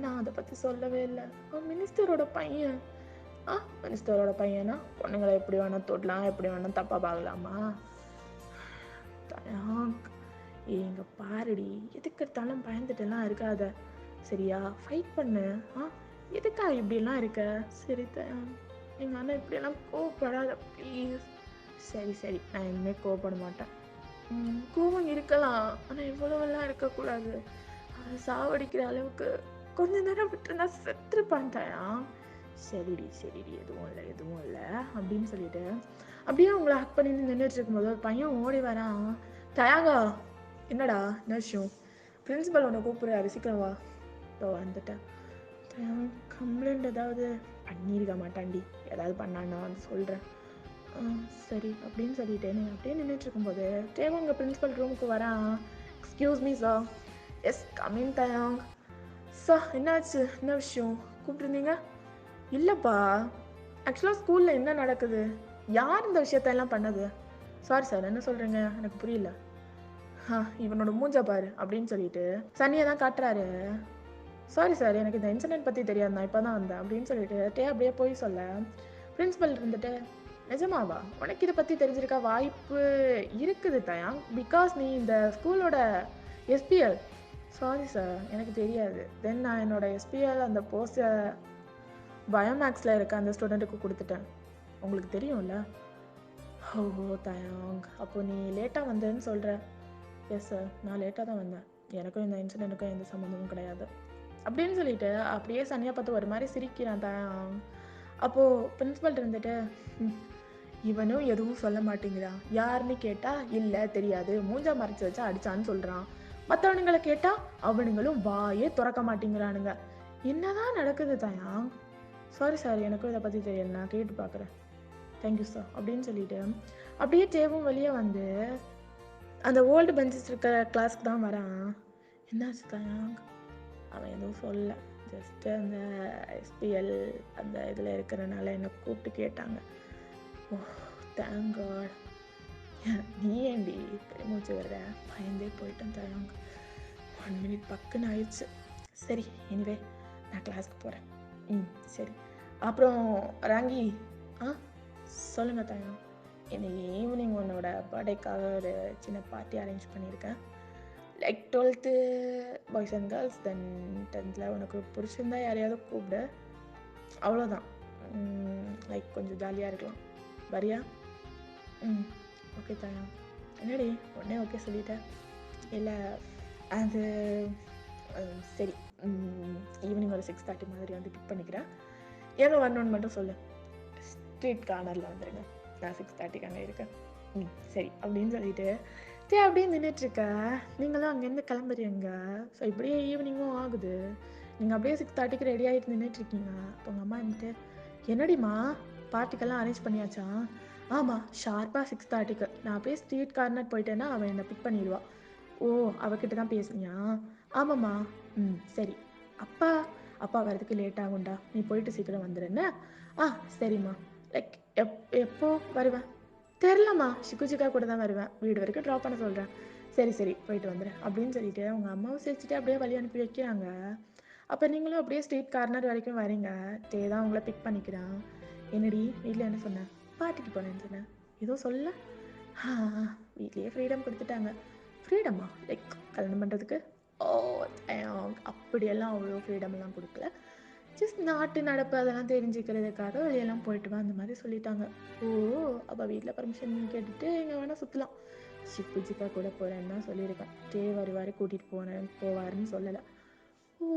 நான் அதை பற்றி சொல்லவே இல்லை. அவன் மினிஸ்டரோட பையன். மினிஸ்டரோட பையனா பொண்ணுங்களை எப்படி வேணா தொடலாம், எப்படி வேணா தப்பா பார்க்கலாமா? இங்க பாருடி, எதுக்கு எடுத்தாலும் பயந்துட்டுலாம் இருக்காத, சரியா? ஃபைட் பண்ணு. எதுக்கா இப்படிலாம் இருக்க? சரி எங்கள் அண்ணன் இப்படியெல்லாம் கோவப்படாத ப்ளீஸ். சரி சரி, நான் இனிமேல் கோவப்பட மாட்டேன். கோவம் இருக்கலாம், ஆனால் இவ்வளோவெல்லாம் இருக்கக்கூடாது. அவனை சாவடிக்கிற அளவுக்கு கொஞ்ச நேரம் விட்டுருந்தா செத்துருப்பான் தாயா. சரிடி சரிடி, எதுவும் இல்லை அப்படின்னு சொல்லிட்டு அப்படியே உங்களை ஹக் பண்ணி நின்றுட்டு இருக்கும்போது ஒரு பையன் ஓடி வரான். தயாங்கா, என்னடா என்ன விஷயம்? பிரின்சிபல் உன்னை கூப்பிடுறாரு, சீக்கிரம் வா. இப்போ வந்துட்டேன். கம்ப்ளைண்ட் ஏதாவது பண்ணியிருக்க மாட்டான்டி, ஏதாவது பண்ணான்னா வந்து சொல்கிறேன். சரி அப்படின்னு சொல்லிட்டு நீங்கள் அப்படியே நின்றுட்டு இருக்கும்போது தேவாங்க பிரின்சிபல் ரூமுக்கு வரான். Excuse me sir. Yes coming தயாங். சார் என்னாச்சு, என்ன விஷயம் கூப்பிட்டுருந்தீங்க? இல்லைப்பா, ஆக்சுவலாக ஸ்கூலில் என்ன நடக்குது, யார் இந்த விஷயத்தெல்லாம் பண்ணது? சாரி சார், என்ன சொல்கிறீங்க எனக்கு புரியல. இவனோட மூஞ்ச பாரு அப்படின்னு சொல்லிட்டு சனியை தான் காட்டுறாரு. சாரி சார், எனக்கு இந்த இன்சிடென்ட் பற்றி தெரியாது, நான் இப்போ தான் வந்தேன் அப்படின்னு சொல்லிட்டு அப்படியே போய் சொல்ல பிரின்சிபல் இருந்துட்டு, நிஜமாவா உனக்கு இதை பற்றி தெரிஞ்சிருக்க வாய்ப்பு இருக்குது தயாங், பிகாஸ் நீ இந்த ஸ்கூலோட எஸ்பிஎல். சாரி சார், எனக்கு தெரியாது. தென் நான் என்னோட எஸ்பிஎல் அந்த போஸ்ட்டை பயோமேக்ஸில் இருக்க அந்த ஸ்டூடெண்ட்டுக்கு கொடுத்துட்டேன். உங்களுக்கு தெரியும்ல? ஓ தயாங், அப்போ நீ லேட்டாக வந்தேன்னு சொல்கிற? எஸ் சார், நான் லேட்டாக தான் வந்தேன், எனக்கும் இந்த இன்சிடெண்ட்டுக்கும் எந்த சம்மந்தமும் கிடையாது அப்படின்னு சொல்லிட்டு அப்படியே சனியாக பார்த்து ஒரு மாதிரி சிரிக்கிறான் தயாங். அப்போது பிரின்சிபல் இருந்துட்டு, இவனும் எதுவும் சொல்ல மாட்டேங்கிறான், யாருன்னு கேட்டால் இல்லை தெரியாது, மூஞ்சா மறைச்சி வச்சா அடித்தான்னு சொல்கிறான், மற்றவனுங்களை கேட்டால் அவனுங்களும் வாயே திறக்க மாட்டேங்கிறானுங்க, என்னதான் நடக்குது தயாங்? சாரி சார், எனக்கும் இதை பற்றி தெரியல, நான் கேட்டு பார்க்குறேன். தேங்க்யூ சார் அப்படின்னு சொல்லிட்டு அப்படியே தேவும் வெளியே வந்து அந்த ஓல்டு பெஞ்சஸ் இருக்கிற கிளாஸ்க்கு தான் வரான். என்னாச்சு தயாங்? அவன் எதுவும் சொல்ல, ஜஸ்ட்டு அந்த எஸ்பிஎல் அந்த இதில் இருக்கிறனால என்னை கூப்பிட்டு கேட்டாங்க. Oh thank God. நீ ஏண்டி பெருமூச்சு வர்ற? பயந்தே போயிட்டேன் தயாங். 1 மினிட் பக்குன்னு ஆயிடுச்சு. சரி எனிவே நான் கிளாஸ்க்கு போகிறேன். சரி. அப்புறம் ராங்கி, சொல்லுங்கள் தயாங். இன்னைக்கு ஈவினிங் உன்னோட பர்த்டேக்காக ஒரு சின்ன பார்ட்டி அரேஞ்ச் பண்ணியிருக்கேன். Like 12th boys and girls, then 10th உனக்கு பிடிச்சிருந்தா யாரையாவது கூப்பிடு, அவ்வளோதான். லைக் கொஞ்சம் ஜாலியாக இருக்கலாம், வரியா? ஓகே தாயா. என்னடி உடனே ஓகே சொல்லிட்டேன்? இல்லை அது சரி, ஈவினிங் ஒரு 6:30 மாதிரி வந்து பிக் பண்ணிக்கிறேன், எங்கே வரணுன்னு மட்டும் சொல்லு. ஸ்ட்ரீட் கார்னரில் வந்துடுங்க, நான் 6:30 அங்கே இருக்கேன். சரி அப்படின்னு சொல்லிட்டு அப்படியே நின்றுட்டுருக்க. நீங்களும் அங்கேருந்து கிளம்புறீங்க. ஸோ இப்படியே ஈவினிங்கும் ஆகுது. நீங்கள் அப்படியே 6:30 ரெடி ஆகிட்டு நின்றுட்டுருக்கீங்க. அப்போ உங்கள் அம்மா வந்துட்டு, என்னடிம்மா பார்ட்டிக்கெல்லாம் அரேஞ்ச் பண்ணியாச்சா? ஆமாம், ஷார்ப்பாக 6:30 நான் அப்படியே ஸ்ட்ரீட் கார்னர் போயிட்டேன்னா அவன் என்னை பிக் பண்ணிடுவா. ஓ அவகிட்ட தான் பேசுனியா? ஆமாம்மா. சரி. அப்பா அப்பா வர்றதுக்கு லேட் ஆகும்டா, நீ போயிட்டு சீக்கிரம் வந்துடுன்னு. சரிம்மா. லைக் எப்போ வருவேன் தெரிலம்மா, சிக்குச்சிக்கா கூட தான் வருவேன், வீடு வரைக்கும் ட்ராப் பண்ண சொல்கிறேன். சரி சரி போயிட்டு வந்துடுறேன் அப்படின்னு சொல்லிட்டு அவங்க அம்மாவும் சிரிச்சுட்டு அப்படியே வழி அனுப்பி வைக்கிறாங்க. அப்போ நீங்களும் அப்படியே ஸ்ட்ரீட் கார்னர் வரைக்கும் வரீங்க. தான் உங்களை பிக் பண்ணிக்கிறான். என்னடி வீட்டில் என்ன சொன்னேன்? பார்ட்டிக்கு போனேன்னு சொன்னேன், எதுவும் சொல்ல? வீட்லேயே ஃப்ரீடம் கொடுத்துட்டாங்க. ஃப்ரீடமா? லைக் கல்யாணம் பண்ணுறதுக்கு? ஓ அப்படியெல்லாம் அவ்வளோ ஃப்ரீடமெல்லாம் கொடுக்கல, ஜஸ்ட் நாட்டு நடப்பு அதெல்லாம் தெரிஞ்சுக்கிறதுக்காக வெளியெல்லாம் போயிட்டு வா அந்த மாதிரி சொல்லிட்டாங்க. ஓ அப்போ வீட்டில் பர்மிஷன் கேட்டுட்டு எங்கே வேணால் சுற்றலாம். சிக்கா கூட போகிறேன்னு தான் சொல்லியிருக்கேன், வருவார் கூட்டிகிட்டு போவாருன்னு சொல்லலை. ஓ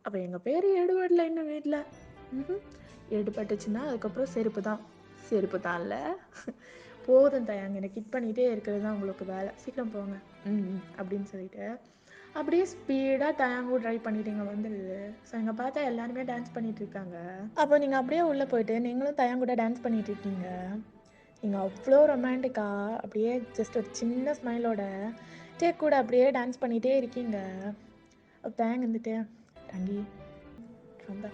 அப்போ எங்கள் பேர் எடுபடல இன்னும் வீட்டில். எடுபட்டுச்சுன்னா அதுக்கப்புறம் செருப்பு தான் இல்லை. போதும் தயாங்க, எனக்கு கிட் பண்ணிகிட்டே இருக்கிறது தான் உங்களுக்கு வேலை, சீக்கிரம் போங்க அப்படின்னு சொல்லிட்டு அப்படியே ஸ்பீடாக தயாங்கூ ட்ரைவ் பண்ணிட்டீங்க வந்துடுது. ஸோ இங்கே பார்த்தா எல்லாருமே டான்ஸ் பண்ணிகிட்டு இருக்காங்க. அப்போ நீங்கள் அப்படியே உள்ளே போயிட்டு நீங்களும் தயாங்கூட டான்ஸ் பண்ணிகிட்டு இருக்கீங்க. நீங்கள் அவ்வளோ ரொமான்டிக்காக அப்படியே ஜஸ்ட் ஒரு சின்ன ஸ்மைலோட கூட அப்படியே டான்ஸ் பண்ணிகிட்டே இருக்கீங்க. அப்போ தயாங்க இருந்துட்டு, ரங்கி ரொம்ப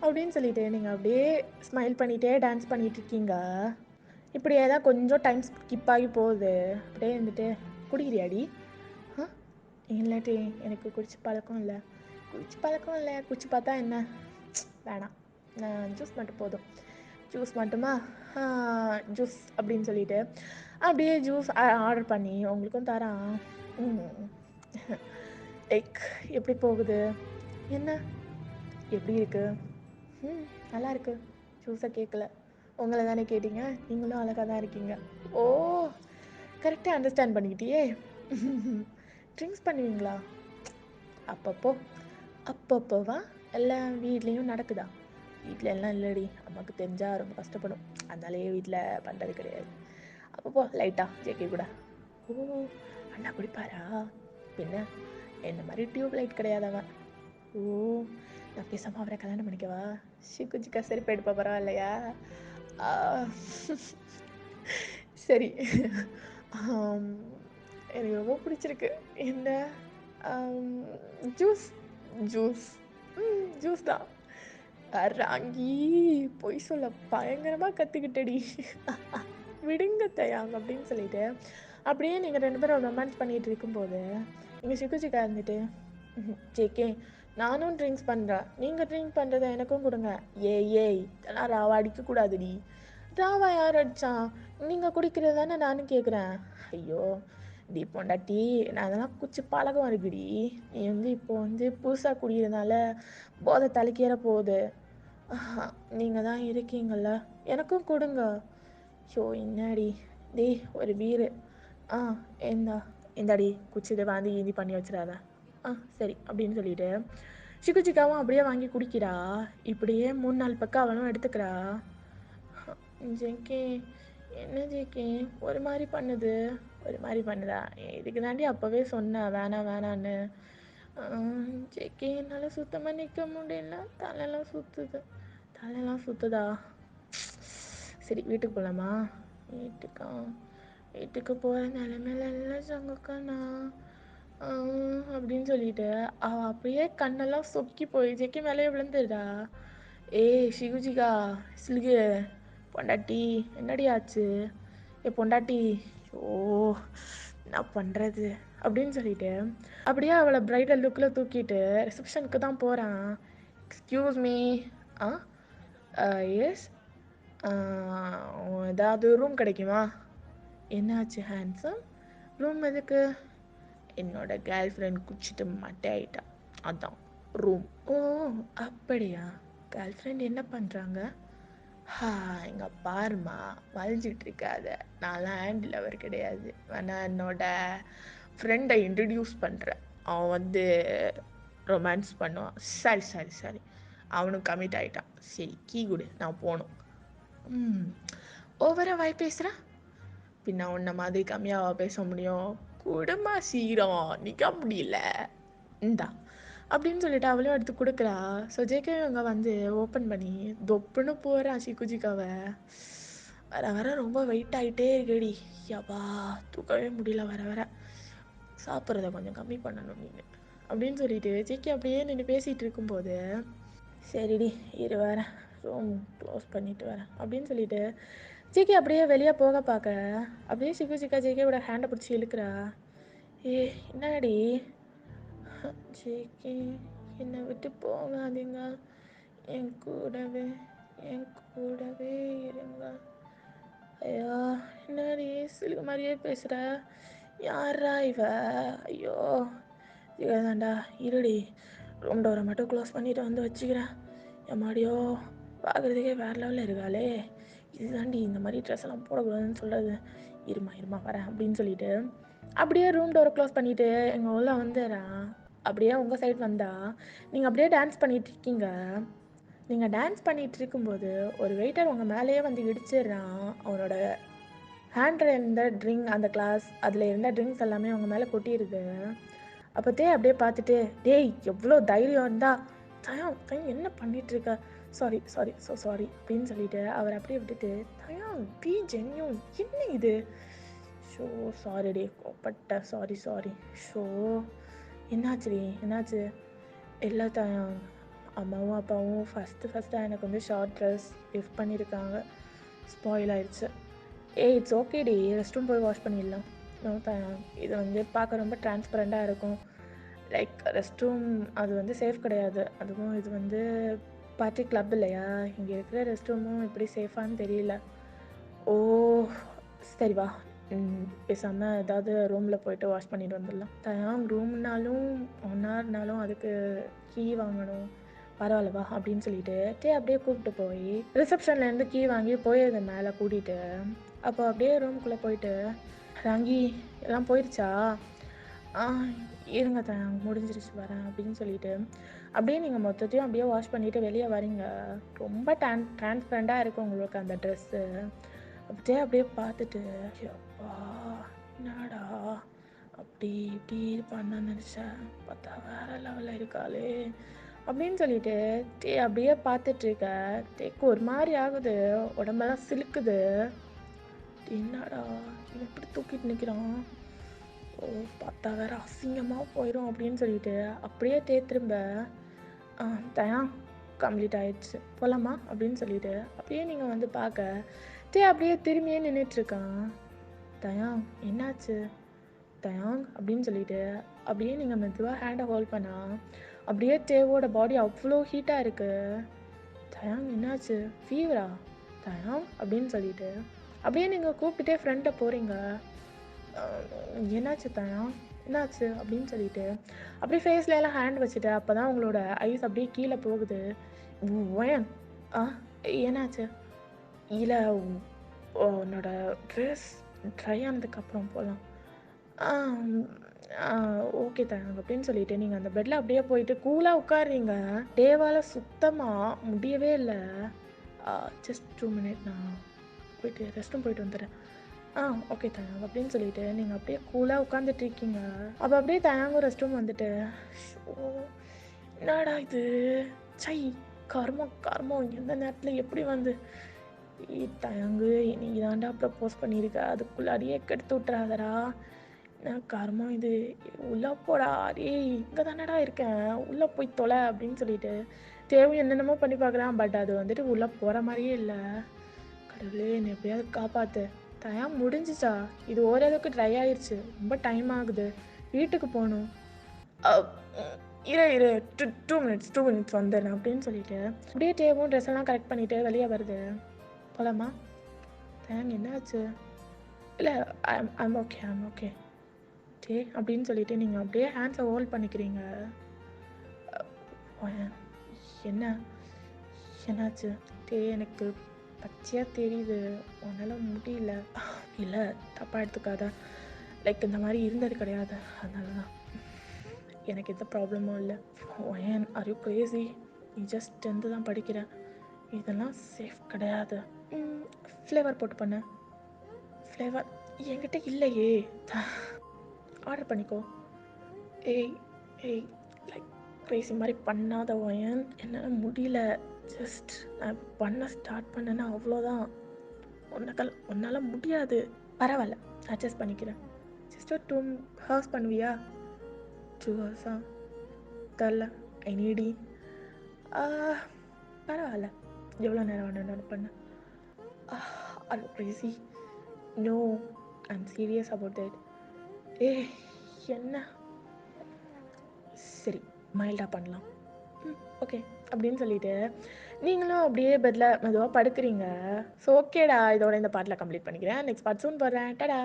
அப்படின்னு சொல்லிட்டு நீங்கள் அப்படியே ஸ்மைல் பண்ணிகிட்டே டான்ஸ் பண்ணிகிட்டு இருக்கீங்க. இப்படியே தான் கொஞ்சம் டைம் ஸ்கிப் ஆகி போகுது. அப்படியே இருந்துட்டு, குடிக்கிறியாடி? இல்லாட்டி எனக்கு குடிச்சு பழக்கம் இல்லை. குடிச்சு பார்த்தா என்ன, வேணாம், நான் ஜூஸ் மட்டும் போதும். ஜூஸ் மட்டுமா? ஜூஸ் அப்படின்னு சொல்லிட்டு அப்படியே ஜூஸ் ஆர்டர் பண்ணி உங்களுக்கும் தரான். லைக் எப்படி போகுது, என்ன எப்படி இருக்கு? நல்லா இருக்கு. ஜூஸை கேட்கல, உங்களை தானே கேட்டீங்க. நீங்களும் அழகாக தான் இருக்கீங்க. ஓ, கரெக்டாக அண்டர்ஸ்டாண்ட் பண்ணிக்கிட்டியே. ட்ரிங்க்ஸ் பண்ணுவீங்களா? அப்பப்போவா எல்லாம் வீட்லேயும் நடக்குதா? வீட்டில் எல்லாம் இல்லடி, அம்மாவுக்கு தெரிஞ்சால் ரொம்ப கஷ்டப்படும், அதனாலேயே வீட்டில் பண்ணுறது கிடையாது. அப்பப்போ லைட்டாக ஜேகே கூட. ஓ, அண்ணா குடிப்பாரா? பின்ன என்ன மாதிரி டியூப் லைட் கிடையாது அவன். ஓ, நான் பேசாமல் அவரை கல்யாணம் பண்ணிக்கவா? சிக்குச்சிக்கா செருப்பு எடுப்பா பரவாயில்லையா? சரி, எனக்கு ரொம்ப பிடிச்சிருக்கு. என்ன ஜூஸ்? ஜூஸ் ஜூஸ் தான். ராங்கி பொய் சொல்ல பயங்கரமாக கற்றுக்கிட்டடி. விடுங்க தயாங் அப்படின்னு சொல்லிட்டு அப்படியே நீங்கள் 2 பேரும் ரொமான்ஸ் பண்ணிகிட்டு இருக்கும்போது இங்கே சிக்குச்சிக்கா இருந்துட்டு, ஜேகே நானும் ட்ரிங்க்ஸ் பண்ணுறேன், நீங்கள் ட்ரிங்க் பண்ணுறதை எனக்கும் கொடுங்க. ஏய் இதெல்லாம் ராவா அடிக்கக்கூடாதுடி. ராவா யார் அடித்தான்? நீங்கள் குடிக்கிறது தானே நானும் கேட்குறேன். ஐயோ டி பொண்டாட்டி, நான் அதெல்லாம் குச்சி பழகம் இருக்குடி. நீ இப்போ புதுசாக குடிக்கிறதுனால போதை தலைக்கேற போகுது. நீங்கள் தான் இருக்கீங்கள்ல, எனக்கும் கொடுங்க. ஷோ என்னடி டே, ஒரு பீரு. இந்தாடி குச்சிதை வாந்தி ஈந்தி பண்ணி வச்சிடாத. சரி அப்படின்னு சொல்லிட்டு சிக்குச்சிக்காவும் அப்படியே வாங்கி குடிக்கிறா. இப்படியே 3-4 பக்கம் அவளும் எடுத்துக்கிறா. ஜேகே என்ன ஜேகே ஒரு மாதிரி பண்ணுதா? இதுக்கு தாண்டி அப்போவே சொன்னேன் வேணான்னு. ஜேகே என்னால் சுத்தமாக நிற்க முடியல, தலையெல்லாம் சுற்றுதா? சரி வீட்டுக்கு போகலாமா? வீட்டுக்கு போகிற நிலைமையில இல்லை சங்கக்கண்ணா அப்படின்னு சொல்லிட்டு அவள் அப்படியே கண்ணெல்லாம் சொக்கி போய் ஜெக்கி மேலே விழுந்துடுறா. சிகுஜிகா சிலுகு பொண்டாட்டி, என்னடி ஆச்சு? பொண்டாட்டி, ஓ என்ன பண்ணுறது அப்படின்னு சொல்லிட்டு அப்படியே அவளை பிரைடல் லுக்கில் தூக்கிட்டு ரிசப்ஷனுக்கு தான் போகிறான். Excuse me. எஸ், ஏதாவது ரூம் கிடைக்குமா? என்னாச்சு ஹேண்ட்ஸம்? ரூம் எதுக்கு? என்னோட கேர்ள் ஃப்ரெண்ட் குடிச்சிட்டு மட்டை ஆயிட்டா, அதான் ரூம். ஓ அப்படியா? கேர்ள் ஃப்ரெண்ட் என்ன பண்ணுறாங்க? எங்க பாருமா வலிஞ்சிட்டு இருக்காத, நான்லாம் ஹேண்ட் லவர் கிடையாது. ஆனால் என்னோட ஃப்ரெண்டை இன்ட்ரடியூஸ் பண்ணுறேன், அவன் ரொமான்ஸ் பண்ணுவான். சரி அவனும் கமிட் ஆகிட்டான். சரி கீ கொடு, நான் போகணும். ஓவராக வாய் பேசுகிறேன், பின்ன உன்ன மாதிரி கம்மியாவா பேச முடியும்? குடுமா சீரம், நிற்க முடியல, இந்தா அப்படின்னு சொல்லிட்டு அவளையும் எடுத்து கொடுக்குறா. ஸோ ஜேகே இவங்க ஓப்பன் பண்ணி தொப்புன்னு போகிறா சிக்குஜிக்காவை. வர ரொம்ப வெயிட் ஆகிட்டே இருக்கடி, யப்பா தூக்கவே முடியல. வர சாப்பிட்றத கொஞ்சம் கம்மி பண்ணணும் நீங்கள் அப்படின்னு சொல்லிட்டு ஜேகே அப்படியே நின்று பேசிகிட்டு இருக்கும்போது, சரிடி இரு வரேன், ரூம் க்ளோஸ் பண்ணிட்டு வரேன் அப்படின்னு சொல்லிட்டு ஜேகே அப்படியே வெளியே போக பார்க்க அப்படியே சிக்குஜிக்கா ஜேகேவோட ஹேண்டை பிடிச்சி இழுக்கிறா. என்னடி? ஜேகே என்னை விட்டு போகாதீங்க, என் கூடவே இருங்க. ஐயோ என்னடி சிலுக்கு மாதிரியே பேசுகிற? யாரா இவ? ஐயோ ஜிகாதாண்டா, இருடி ரூம் டோரை மட்டும் க்ளோஸ் பண்ணிவிட்டு வச்சுக்கிறேன். எம்மாடியோ பார்க்குறதுக்கே வேறு லெவலில் இருக்காளே, இதுதாண்டி இந்த மாதிரி ட்ரெஸ் எல்லாம் போடக்கூடாதுன்னு சொல்கிறது. இருமா வரேன் அப்படின்னு சொல்லிட்டு அப்படியே ரூம் டோரை க்ளோஸ் பண்ணிவிட்டு எங்கள் உள்ள வந்துடுறான். அப்படியே உங்கள் சைடு வந்தால் நீங்கள் அப்படியே டான்ஸ் பண்ணிகிட்ருக்கீங்க. நீங்கள் டான்ஸ் பண்ணிகிட்டு இருக்கும்போது ஒரு வெயிட்டர் உங்கள் மேலேயே இடிச்சிடுறான். அவனோட ஹேண்டில் இருந்த ட்ரிங்க், அந்த கிளாஸ் அதில் இருந்த ட்ரிங்க்ஸ் எல்லாமே அவங்க மேலே கொட்டிடுது. அப்போதே அப்படியே பார்த்துட்டு, டேய் எவ்வளோ தைரியம் இருந்தால் தயம் என்ன பண்ணிகிட்ருக்க? சாரி அப்படின்னு சொல்லிட்டு அவர் அப்படியே விட்டுட்டு, தயம் பி ஜென்யூன், என்ன இது? ஷோ சாரி டே, கோப்பட்ட சாரி. ஷோ என்னாச்சு? இல்லை தயம், அம்மாவும் அப்பாவும் ஃபஸ்ட்டாக எனக்கு ஷார்ட் ட்ரெஸ் கிஃப்ட் பண்ணியிருக்காங்க, ஸ்பாயில் ஆயிடுச்சு. இட்ஸ் ஓகேடி, ரெஸ்ட் ரூம் போய் வாஷ் பண்ணிடலாம். நோ தயம், இது பார்க்க ரொம்ப டிரான்ஸ்பரண்ட்டாக இருக்கும். லைக் ரெஸ்ட் ரூம் அது சேஃப் கிடையாது. அதுவும் இது பார்ட்டி கிளப் இல்லையா, இங்கே இருக்கிற ரெஸ்ட் ரூமும் எப்படி சேஃபான்னு தெரியல. ஓ சரி வா, பேசாமல் ஏதாவது ரூமில் போயிட்டு வாஷ் பண்ணிட்டு வந்துடலாம். தயாங் ரூம்னாலும் 1 ஹவர்னாலும் அதுக்கு கீ வாங்கணும். பரவாயில்லவா அப்படின்னு சொல்லிட்டு அப்படியே கூப்பிட்டு போய் ரிசப்ஷன்லேருந்து கீ வாங்கி போயிருந்த மேலே கூட்டிகிட்டு அப்போ அப்படியே ரூம்குள்ளே போயிட்டு ராங்கி எல்லாம் போயிடுச்சா இருங்க தயாங் முடிஞ்சிருச்சு வரேன் அப்படின்னு சொல்லிட்டு அப்படியே நீங்கள் மொத்தத்தையும் அப்படியே வாஷ் பண்ணிவிட்டு வெளியே வரீங்க. ரொம்ப டிரான்ஸ்பரண்டாக இருக்கும் உங்களுக்கு அந்த ட்ரெஸ்ஸு. அப்படியே பார்த்துட்டு அப்பா என்னடா அப்படி இப்படி பண்ண நினச்சேன், பார்த்தா வேற லெவலில் இருக்காளே அப்படின்னு சொல்லிட்டு அப்படியே பார்த்துட்ருக்க. டேக்கு ஒரு மாதிரி ஆகுது, உடம்பெல்லாம் சிலுக்குது. என்னடா இவன் இப்படி தூக்கிட்டு நிற்கிறான், ஓ பார்த்தா வேற அசிங்கமாக போயிடும் அப்படின்னு சொல்லிட்டு அப்படியே திரும்ப தயாங் கம்ப்ளீட் ஆயிடுச்சு போகலாமா அப்படின்னு சொல்லிட்டு அப்படியே நீங்கள் வந்து பார்க்க அப்படியே திரும்பியே நின்றுட்டுருக்கான். தயாங் என்னாச்சு தயாங் அப்படின்னு சொல்லிட்டு அப்படியே நீங்கள் மெதுவாக ஹேண்டை ஹோல்ட் பண்ணா அப்படியே தேவோட பாடி அவ்வளோ ஹீட்டாக இருக்குது. தயாங் என்னாச்சு ஃபீவரா தயாங் அப்படின்னு சொல்லிட்டு அப்படியே நீங்கள் கூப்பிட்டுட்டே ஃப்ரெண்டை போகிறீங்க. என்னாச்சு தயாங் என்னாச்சு அப்படின்னு சொல்லிட்டு அப்படியே ஃபேஸ்ல எல்லாம் ஹேண்ட் வச்சுட்டு அப்போ தான் உங்களோட ஐஸ் அப்படியே கீழே போகுது. ஏன் என்னாச்சு இல்லை உன்னோட ட்ரெஸ் ட்ரை ஆனதுக்கப்புறம் போகலாம். ஓகே தயாங் அப்படின்னு சொல்லிட்டு நீங்கள் அந்த பெட்டில் அப்படியே போயிட்டு கூலாக உட்காடுறீங்க. டேவால் சுத்தமாக முடியவே இல்லை. ஜஸ்ட் 2 மினிட் நான் போயிட்டு ரெஸ்ட்டும் போயிட்டு வந்துடுறேன். ஓகே தயாங் அப்படின்னு சொல்லிட்டு நீங்கள் அப்படியே கூலாக உட்காந்துட்டு இருக்கீங்க. அப்போ அப்படியே தயாங்கும் ரெஸ்ட் ரூம் வந்துட்டு என்னடா இது சை கர்மம் எந்த நேரத்தில் எப்படி வந்து தயாங்கு நீ தாண்டா ப்ரப்போஸ் பண்ணியிருக்க, அதுக்குள்ளாடியே கெடுத்து விட்டுறாதடா, என்ன கர்மம் இது, உள்ளே போடா டேய் இங்கே தானடா இருக்கேன் உள்ளே போய் தொலை அப்படின்னு சொல்லிட்டு தேவை என்னென்னமோ பண்ணி பார்க்குறான். பட் அது வந்துட்டு உள்ளே போகிற மாதிரியே இல்லை. கடவுளே என்னை எப்படியாவது காப்பாற்று. தயாங் முடிஞ்சிச்சா, இது ஓரளவுக்கு ட்ரை ஆயிடுச்சு, ரொம்ப டைம் ஆகுது, வீட்டுக்கு போகணும். இரு 2 மினிட்ஸ் வந்துடுறேன் அப்படின்னு சொல்லிட்டு அப்படியே டேவும் ட்ரெஸ் எல்லாம் கரெக்ட் பண்ணிட்டு வெளியே வருது. போகலாமா தயாங் என்னாச்சு இல்லை ஐம் ஓகே டே அப்படின்னு சொல்லிட்டு நீங்கள் அப்படியே ஹேண்ட்ஸை ஹோல்ட் பண்ணிக்கிறீங்க. என்னாச்சு டே எனக்கு பச்சையாக தெரியுது உன்னால் முடியல. இல்லை தப்பாக எடுத்துக்காத, லைக் இந்த மாதிரி இருந்தது கிடையாது, அதனால தான் எனக்கு எந்த ப்ராப்ளமும் இல்லை. ஏன் ஆர் யூ கிரேசி, நீ ஜஸ்ட் 10th தான் படிக்கிற, இதெல்லாம் சேஃப் கிடையாது. ஃப்ளேவர் போட்டு பண்ண. ஃப்ளேவர் என்கிட்ட இல்லையே, ஆர்டர் பண்ணிக்கோ. ஏய் லைக் கிரேசி மாதிரி பண்ணாத ஒயன், என்னால் முடியல, ஜஸ்ட் நான் பண்ண ஸ்டார்ட் பண்ணேன்னா அவ்வளோதான், உன்னால் முடியாது. பரவாயில்ல அட்ஜஸ்ட் பண்ணிக்கிறேன். ஜஸ்ட் ஒரு 2 ஹவர்ஸ் பண்ணுவியா? 2 ஹவர்ஸா தரல, ஐ நீடி. பரவாயில்ல எவ்வளோ நேரம் வேணும் பண்ண. Are crazy? No I'm serious about that. என்ன சரி மைல்டாக பண்ணலாம். ஓகே அப்படின்னு சொல்லிட்டு நீங்களும் அப்படியே பெட்டில் மெதுவாக படுக்கிறீங்க. ஸோ ஓகேடா, இதோட இந்த பாட்டில் கம்ப்ளீட் பண்ணிக்கிறேன். நெக்ஸ்ட் பார்ட் சூன் போடுறேன். டடா.